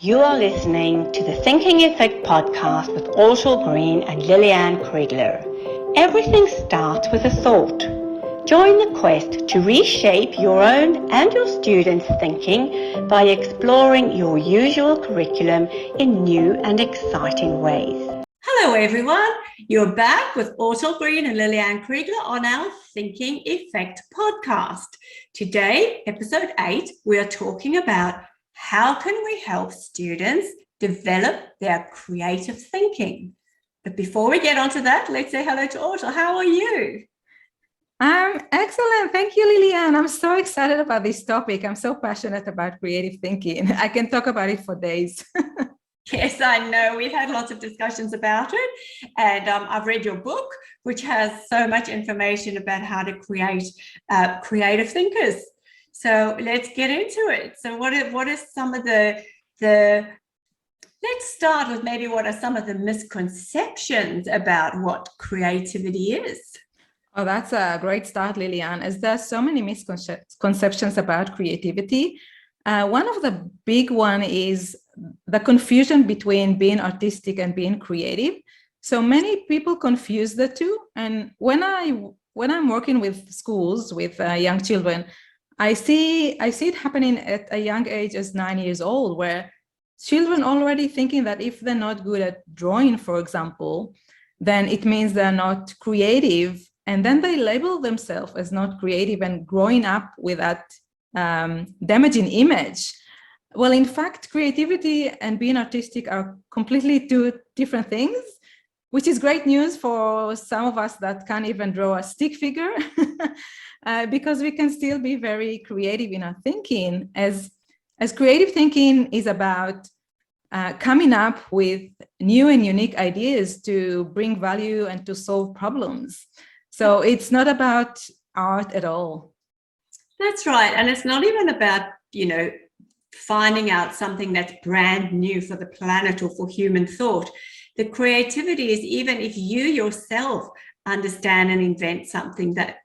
You are listening to the Thinking Effect podcast with Ortal Green and Lillian Kriegler. Everything starts with a thought. Join the quest to reshape your own and your students' thinking by exploring your usual curriculum in new and exciting ways. Hello everyone, you're back with Ortal Green and Lillian Kriegler on our Thinking Effect podcast. Today, episode 8, we are talking about how can we help students develop their creative thinking. But before we get onto that, let's say hello to Ortal. How are you? I'm excellent. Thank you, Lillian. I'm so excited about this topic. I'm so passionate about creative thinking. I can talk about it for days. Yes, I know. We've had lots of discussions about it. And I've read your book, which has so much information about how to create creative thinkers. So let's get into it. So what are some of the let's start with maybe what are some of the misconceptions about what creativity is? Oh, that's a great start, Lillian, as there are so many misconceptions about creativity. One of the big one is the confusion between being artistic and being creative. So many people confuse the two. And when I'm working with schools, with young children, I see it happening at a young age as 9 years old, where children already thinking that if they're not good at drawing, for example, then it means they're not creative. And then they label themselves as not creative and growing up with that damaging image. Well, in fact, creativity and being artistic are completely two different things, which is great news for some of us that can't even draw a stick figure. Because we can still be very creative in our thinking, as creative thinking is about coming up with new and unique ideas to bring value and to solve problems. So it's not about art at all. That's right. And it's not even about, finding out something that's brand new for the planet or for human thought. The creativity is even if you yourself understand and invent something that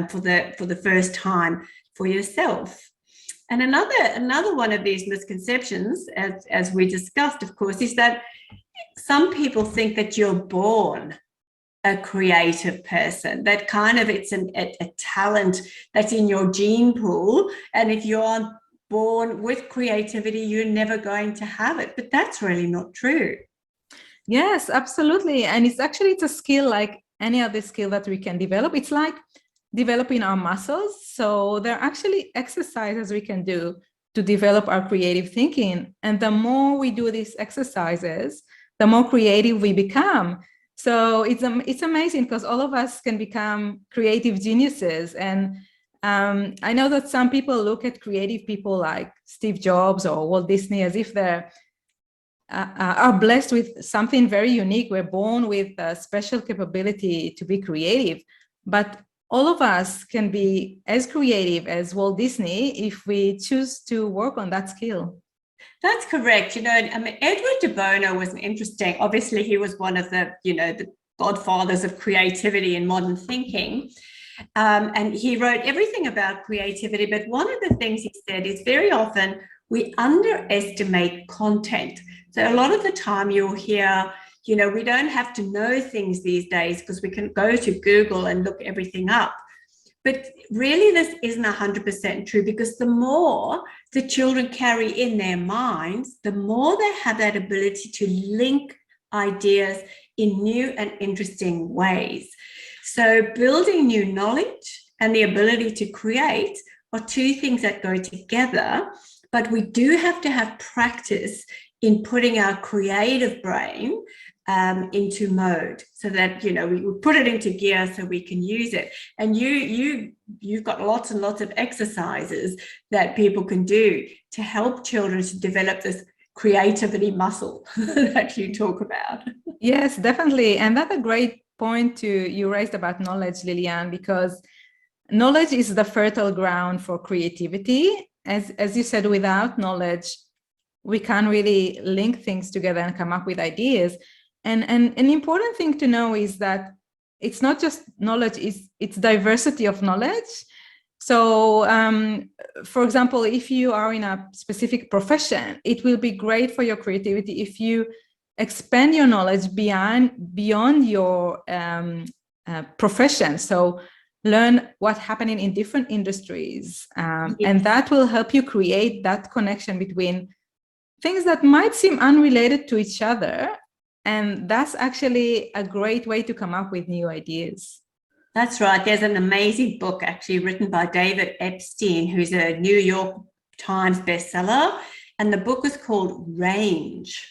for the first time for yourself. And another one of these misconceptions, as we discussed, of course, is that some people think that you're born a creative person, that kind of it's a talent that's in your gene pool. And if you're born with creativity, you're never going to have it. But that's really not true. Yes, absolutely. And it's a skill like any other skill that we can develop. It's like developing our muscles. So there are actually exercises we can do to develop our creative thinking. And the more we do these exercises, the more creative we become. So it's amazing because all of us can become creative geniuses. And I know that some people look at creative people like Steve Jobs or Walt Disney as if they're are blessed with something very unique. We're born with a special capability to be creative. But all of us can be as creative as Walt Disney if we choose to work on that skill. That's correct. Edward de Bono was interesting. Obviously, he was one of the godfathers of creativity in modern thinking. And he wrote everything about creativity. But one of the things he said is very often we underestimate content. So a lot of the time you'll hear, we don't have to know things these days because we can go to Google and look everything up. But really, this isn't 100% true, because the more the children carry in their minds, the more they have that ability to link ideas in new and interesting ways. So building new knowledge and the ability to create are two things that go together, but we do have to have practice in putting our creative brain into mode so that, we put it into gear so we can use it. And you've got lots and lots of exercises that people can do to help children to develop this creativity muscle that you talk about. Yes, definitely. And that's a great point you raised about knowledge, Lillian, because knowledge is the fertile ground for creativity. As you said, without knowledge, we can't really link things together and come up with ideas. And an important thing to know is that it's not just knowledge, it's diversity of knowledge. So, for example, if you are in a specific profession, it will be great for your creativity if you expand your knowledge beyond your profession. So learn what's happening in different industries. Yes. And that will help you create that connection between things that might seem unrelated to each other. And that's actually a great way to come up with new ideas. That's right. There's an amazing book actually written by David Epstein, who's a New York Times bestseller. And the book is called Range,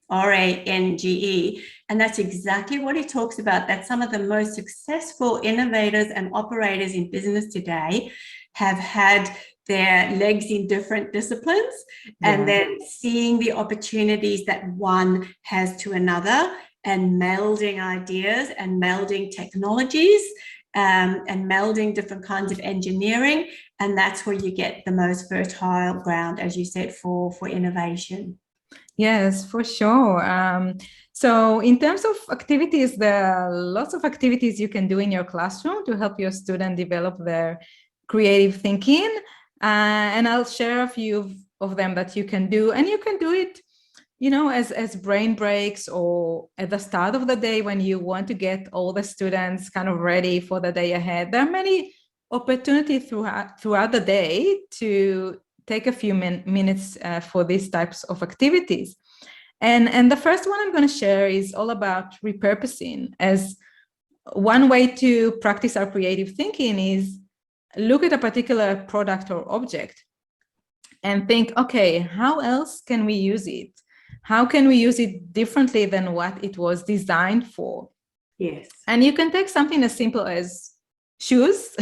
R-A-N-G-E. And that's exactly what he talks about, that some of the most successful innovators and operators in business today have had their legs in different disciplines, and then seeing the opportunities that one has to another, and melding ideas and melding technologies, and melding different kinds of engineering. And that's where you get the most fertile ground, as you said, for innovation. Yes, for sure. So in terms of activities, there are lots of activities you can do in your classroom to help your student develop their creative thinking. And I'll share a few of them that you can do. And you can do it, you know, as brain breaks, or at the start of the day when you want to get all the students kind of ready for the day ahead. There are many opportunities throughout the day to take a few minutes for these types of activities. And the first one I'm going to share is all about repurposing. As one way to practice our creative thinking is look at a particular product or object and think, okay, how else can we use it? How can we use it differently than what it was designed for? Yes. And you can take something as simple as shoes.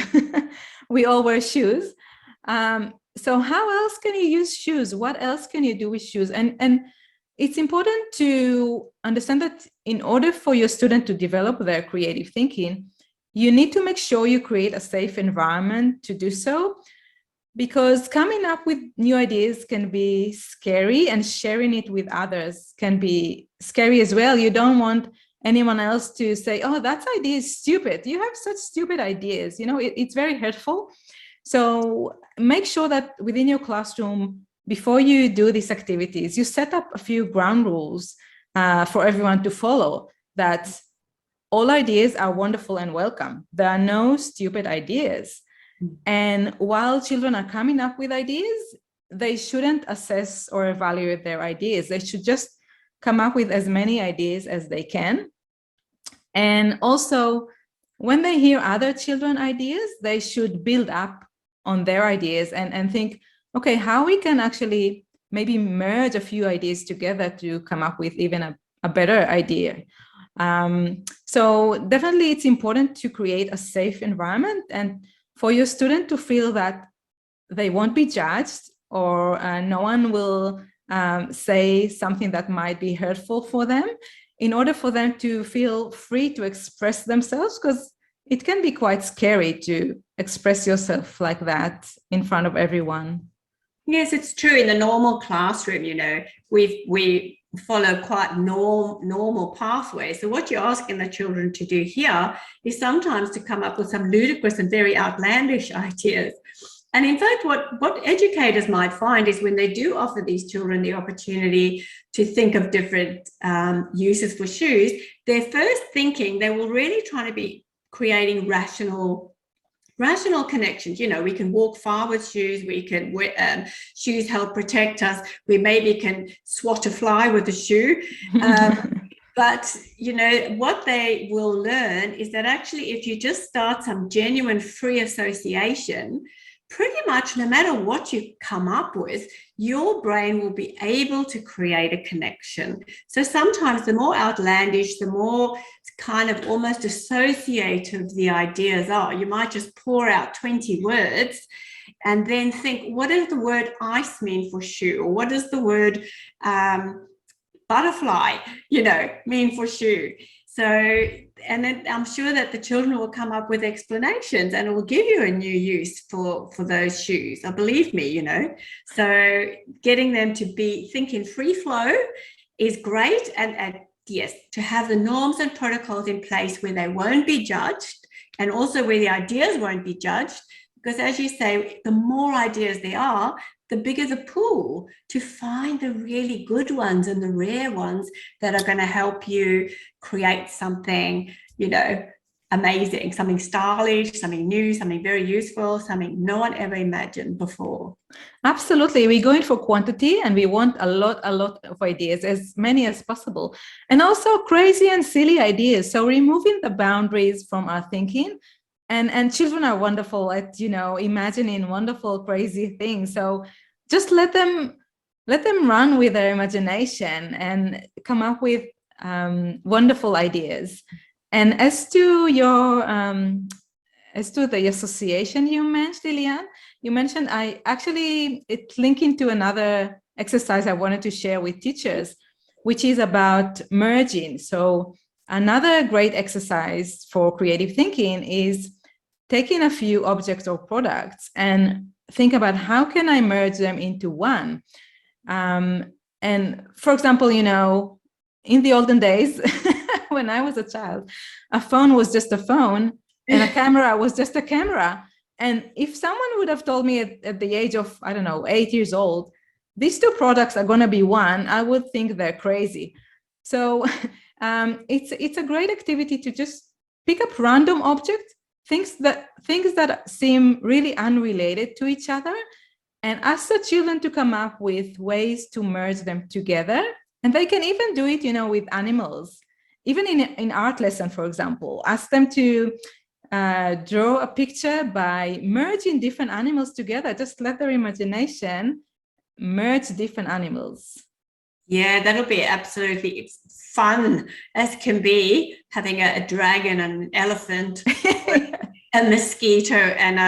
We all wear shoes. So how else can you use shoes? What else can you do with shoes? And it's important to understand that in order for your student to develop their creative thinking, you need to make sure you create a safe environment to do so, because coming up with new ideas can be scary, and sharing it with others can be scary as well. You don't want anyone else to say, oh, that idea is stupid. You have such stupid ideas. You know, it's very hurtful. So make sure that within your classroom, before you do these activities, you set up a few ground rules for everyone to follow, that all ideas are wonderful and welcome. There are no stupid ideas. And while children are coming up with ideas, they shouldn't assess or evaluate their ideas. They should just come up with as many ideas as they can. And also, when they hear other children ideas, they should build up on their ideas and think, okay, how we can actually maybe merge a few ideas together to come up with even a better idea. So definitely it's important to create a safe environment and for your student to feel that they won't be judged, or no one will say something that might be hurtful for them, in order for them to feel free to express themselves, because it can be quite scary to express yourself like that in front of everyone. Yes, it's true. In the normal classroom, you know, we follow quite normal pathways. So what you're asking the children to do here is sometimes to come up with some ludicrous and very outlandish ideas. And in fact, what educators might find is when they do offer these children the opportunity to think of different uses for shoes, their first thinking, they will really try to be creating rational connections. You know, we can walk far with shoes, we can shoes help protect us, we maybe can swat a fly with a shoe. But, you know, what they will learn is that actually if you just start some genuine free association, pretty much no matter what you come up with, your brain will be able to create a connection. So sometimes the more outlandish, the more kind of almost associative the ideas are. You might just pour out 20 words and then think, what does the word ice mean for shoe? Or what does the word butterfly, you know, mean for shoe? So, and then I'm sure that the children will come up with explanations and it will give you a new use for those shoes. Believe me, you know. So getting them to be thinking free flow is great. And yes, to have the norms and protocols in place where they won't be judged, and also where the ideas won't be judged, Because as you say, the more ideas there are, the bigger the pool to find the really good ones and the rare ones that are going to help you create something, amazing, something stylish, something new, something very useful, something no one ever imagined before. Absolutely. We're going for quantity and we want a lot of ideas, as many as possible. And also crazy and silly ideas. So removing the boundaries from our thinking. And children are wonderful at, imagining wonderful, crazy things. So just let them run with their imagination and come up with wonderful ideas. And as to the association you mentioned, Lilian, it's linking to another exercise I wanted to share with teachers, which is about merging. So another great exercise for creative thinking is taking a few objects or products and think about how can I merge them into one. And for example, in the olden days, when I was a child, a phone was just a phone and a camera was just a camera. And if someone would have told me at the age of, 8 years old, these two products are going to be one, I would think they're crazy. So it's a great activity to just pick up random objects, things that seem really unrelated to each other, and ask the children to come up with ways to merge them together. And they can even do it, with animals. Even in art lesson, for example, ask them to draw a picture by merging different animals together. Just let their imagination merge different animals. Yeah, that'll be absolutely fun as can be, having a dragon and an elephant, a mosquito and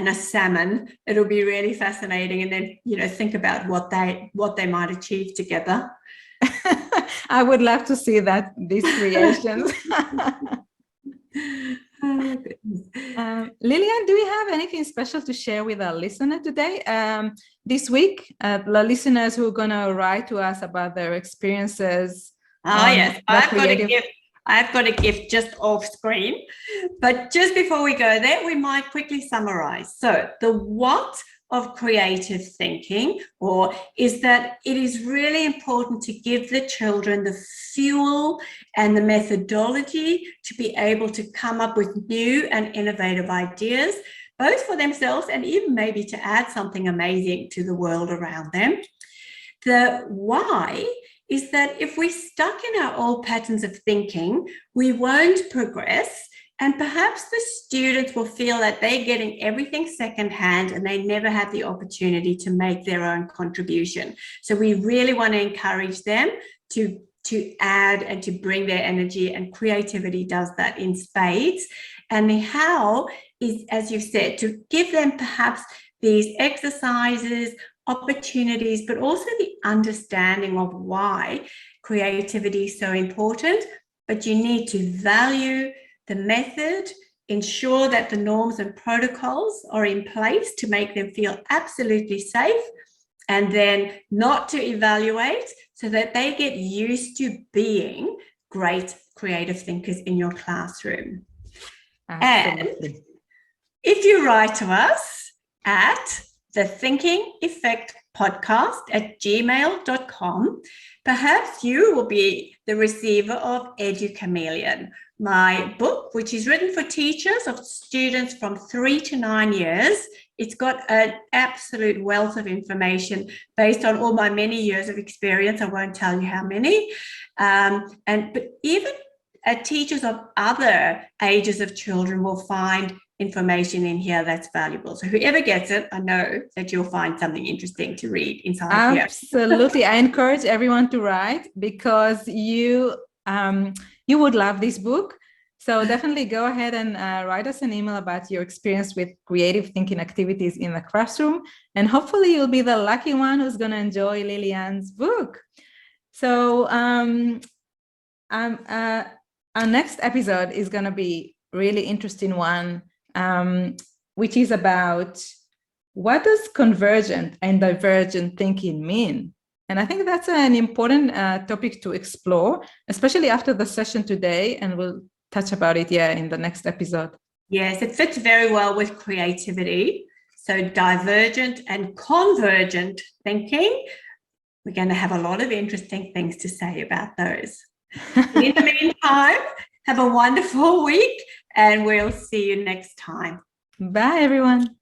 a salmon. It'll be really fascinating. And then, think about what they might achieve together. I would love to see these creations. Lilian, do we have anything special to share with our listener today? This week, the listeners who are going to write to us about their experiences. Yes, I've got a gift just off screen. But just before we go there, we might quickly summarize. So the what of creative thinking, is that it is really important to give the children the fuel and the methodology to be able to come up with new and innovative ideas, both for themselves and even maybe to add something amazing to the world around them. The why is that if we're stuck in our old patterns of thinking, we won't progress. And perhaps the students will feel that they're getting everything secondhand and they never have the opportunity to make their own contribution. So we really want to encourage them to add and to bring their energy, and creativity does that in spades. And the how is, as you said, to give them perhaps these exercises, opportunities, but also the understanding of why creativity is so important. But you need to value the method, ensure that the norms and protocols are in place to make them feel absolutely safe, and then not to evaluate, so that they get used to being great creative thinkers in your classroom. Absolutely. And if you write to us at the Thinking Effect Podcast at gmail.com, perhaps you will be the receiver of Educhameleon, my book, which is written for teachers of students from 3 to 9 years. It's got an absolute wealth of information based on all my many years of experience. I won't tell you how many. But even teachers of other ages of children will find information in here that's valuable. So whoever gets it, I know that you'll find something interesting to read inside here. Absolutely. I encourage everyone to write, because you would love this book. So definitely go ahead and write us an email about your experience with creative thinking activities in the classroom. And hopefully you'll be the lucky one who's going to enjoy Lilian's book. So our next episode is going to be really interesting one, which is about what does convergent and divergent thinking mean? And I think that's an important topic to explore, especially after the session today, and we'll touch about it in the next episode. Yes, it fits very well with creativity. So divergent and convergent thinking. We're going to have a lot of interesting things to say about those. In the meantime, have a wonderful week and we'll see you next time. Bye, everyone.